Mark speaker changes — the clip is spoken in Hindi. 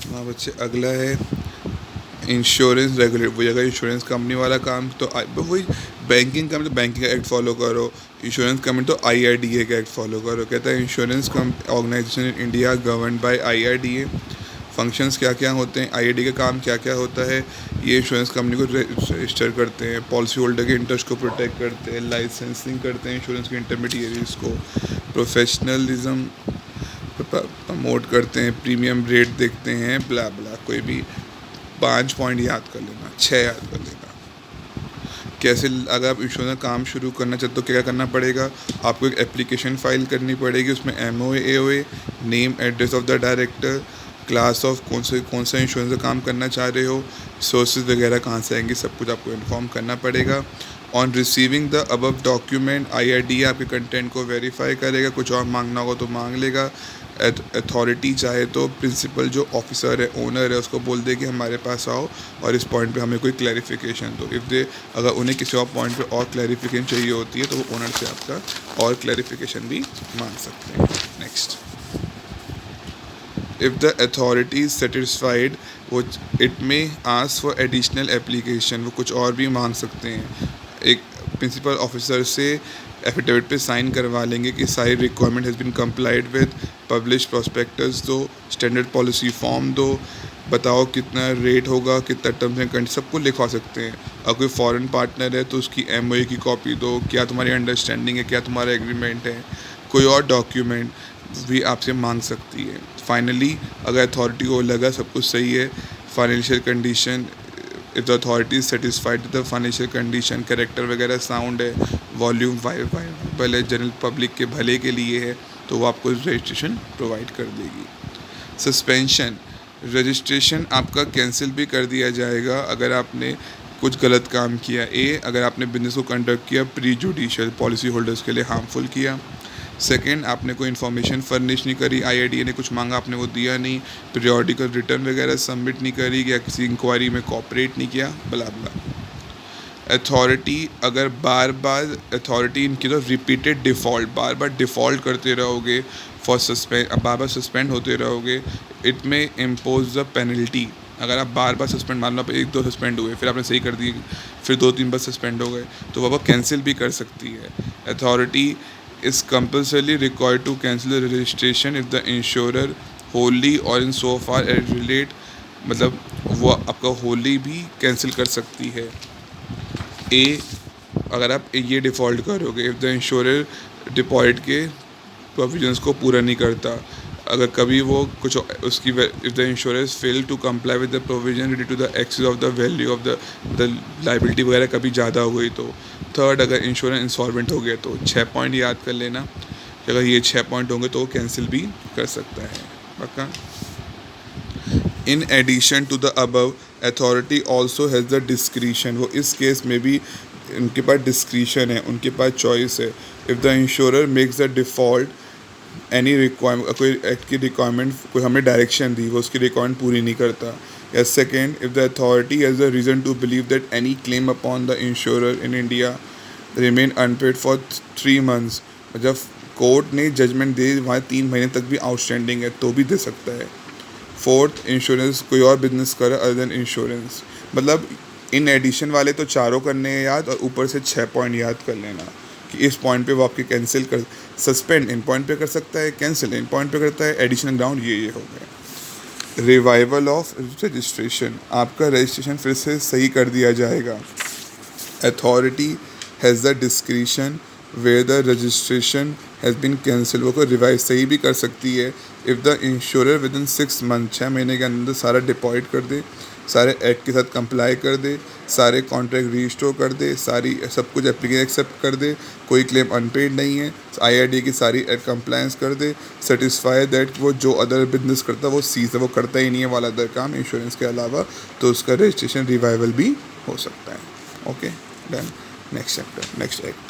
Speaker 1: हाँ बच्चे, अगला है इंश्योरेंस रेगुलेट। वही अगर इंश्योरेंस कंपनी वाला काम तो वही बैंकिंग का, मतलब बैंकिंग एक्ट फॉलो करो। इंश्योरेंस कंपनी तो IRDA का एक्ट फॉलो करो। कहता है insurance organisation in India govern by IRDA। Functions क्या क्या होते हैं, IRDA का काम क्या क्या होता है। ये इंश्योरेंस कंपनी को रजिस्टर करते हैं, पॉलिसी होल्डर के इंटरेस्ट को प्रोटेक्ट करते हैं, लाइसेंसिंग करते हैं इंश्योरेंस के इंटरमीडियरीज को, प्रोफेशनलिज्म प्रमोट करते हैं, प्रीमियम रेट देखते हैं, ब्ला ब्ला। कोई भी 5 पॉइंट याद कर लेना, 6 याद कर लेना। कैसे, अगर आप इंश्योरेंस काम शुरू करना चाहते हो तो क्या करना पड़ेगा, आपको एक एप्लीकेशन फाइल करनी पड़ेगी। उसमें MOA AOA, name address of the director, class of कौन सा इंश्योरेंस का काम करना चाह रहे हो, सोर्सेज वगैरह कहाँ से आएंगे, सब कुछ आपको इन्फॉर्म करना पड़ेगा। On receiving the above document IRDA आपके कंटेंट को वेरीफाई करेगा। कुछ और मांगना होगा तो मांग लेगा। अथॉरिटी चाहे तो प्रिंसिपल जो ऑफिसर है, ओनर है, उसको बोल दे कि हमारे पास आओ और इस पॉइंट पे हमें कोई क्लैरिफिकेशन दो। इफ़ दे, अगर उन्हें किसी और पॉइंट पे और क्लैरिफिकेशन चाहिए होती है तो वो ओनर से आपका और क्लैरिफिकेशन भी मांग सकते हैं। Next, if the authority is satisfied, वो it may ask for additional application, वो कुछ और भी मांग सकते हैं। एक प्रिंसिपल ऑफिसर से एफिडेविट पे साइन करवा लेंगे कि सारी requirement has been complied with, publish prospectus दो, स्टैंडर्ड पॉलिसी फॉर्म दो, बताओ कितना रेट होगा, कितना टर्म्स एंड कंडीशन, सबको लिखवा सकते हैं। अगर कोई फॉरेन पार्टनर है तो उसकी MOA की कॉपी दो, क्या तुम्हारी अंडरस्टैंडिंग है, क्या तुम्हारा एग्रीमेंट है। कोई और डॉक्यूमेंट भी आपसे मांग सकती है। फाइनली, अगर अथॉरिटी को लगा सब कुछ सही है, financial condition, if the authority is satisfied the financial condition, character वगैरह साउंड है, वॉल्यूम वाइबल है, जनरल पब्लिक के भले के लिए है, तो वो आपको रजिस्ट्रेशन प्रोवाइड कर देगी। सस्पेंशन, रजिस्ट्रेशन आपका कैंसिल भी कर दिया जाएगा अगर आपने कुछ गलत काम किया। अगर आपने बिजनेस को कंडक्ट किया प्री जुडिशियल, पॉलिसी होल्डर्स के लिए हार्मफुल किया। सेकेंड, आपने कोई इन्फॉर्मेशन फर्निश नहीं करी, IRDA ने कुछ मांगा आपने वो दिया नहीं, पीरियोडिकल रिटर्न वगैरह सबमिट नहीं करी, या किसी इंक्वायरी में कॉपरेट नहीं किया, बला बला। अथॉरिटी, अगर बार बार अथॉरिटी इनकी तो रिपीटेड डिफ़ॉल्ट, बार बार डिफ़ॉल्ट करते रहोगे, बार बार सस्पेंड होते रहोगे, इट में इम्पोज द पेनल्टी। अगर आप बार बार सस्पेंड, मान लो आप 1-2 सस्पेंड हुए, फिर आपने सही कर दिए, फिर 2-3 बार सस्पेंड हो गए, तो वो कैंसिल भी कर सकती है। Authority is compulsorily required to cancel the registration if the insurer wholly or in so far as relate, मतलब वो आपका wholly भी कैंसिल कर सकती है। अगर आप ये डिफ़ॉल्ट करोगे, इफ़ द इंश्योरर डिपॉजिट के प्रोविजंस को पूरा नहीं करता, अगर कभी वो कुछ उसकी, if the insurance fail to comply with the provision related to the excess of the value of the liability वगैरह कभी ज़्यादा हो गई तो। थर्ड, अगर इंश्योरेंस इंसॉल्वेंट हो गया तो। 6 पॉइंट याद कर लेना, अगर ये 6 पॉइंट होंगे तो वो कैंसिल भी कर सकता है। पक्का। In addition to the above, authority also has the discretion, वो इस केस में भी उनके पास डिस्क्रिशन है, उनके पास चॉइस है। If the insurer makes the default any requirement, कोई एक्ट की रिक्वायरमेंट, कोई हमें डायरेक्शन दी, वो उसकी रिक्वायरमेंट पूरी नहीं करता। या second, if the authority has the reason to believe that any claim upon the insurer in India remain unpaid for 3 months, जब कोर्ट ने जजमेंट दे वहाँ 3 महीने तक भी आउटस्टैंडिंग है तो भी दे सकता है। फोर्थ, इंश्योरेंस कोई और बिजनेस करे अदर देन इंश्योरेंस। मतलब इन एडिशन वाले तो चारों करने हैं याद, और ऊपर से 6 पॉइंट याद कर लेना कि इस पॉइंट पे वो आपके कैंसिल कर, सस्पेंड इन पॉइंट पे कर सकता है, कैंसिल इन पॉइंट पे करता है, एडिशनल ग्राउंड ये हो गया। रिवाइवल ऑफ रजिस्ट्रेशन, आपका रजिस्ट्रेशन फिर से सही कर दिया जाएगा। Authority has the discretion where the registration has been cancel, वो को रिवाइज सही भी कर सकती है। If the insurer within 6 months, 6 महीने के अंदर सारा डिपॉजिट कर दे, सारे एक्ट के साथ कंप्लाई कर दे, सारे कॉन्ट्रैक्ट रीस्टोर कर दे, सारी सब कुछ एप्लीकेशन एक्सेप्ट कर दे, कोई क्लेम अनपेड नहीं है, IRDA की सारी एक्ट कंप्लायंस कर दे, सेटिस्फाई दैट वो जो अदर बिजनेस करता है वो सीज है, वो करता ही नहीं है वाला अदर काम इंश्योरेंस के अलावा, तो उसका रजिस्ट्रेशन रिवाइवल भी हो सकता है। Okay, done. Next chapter, next act.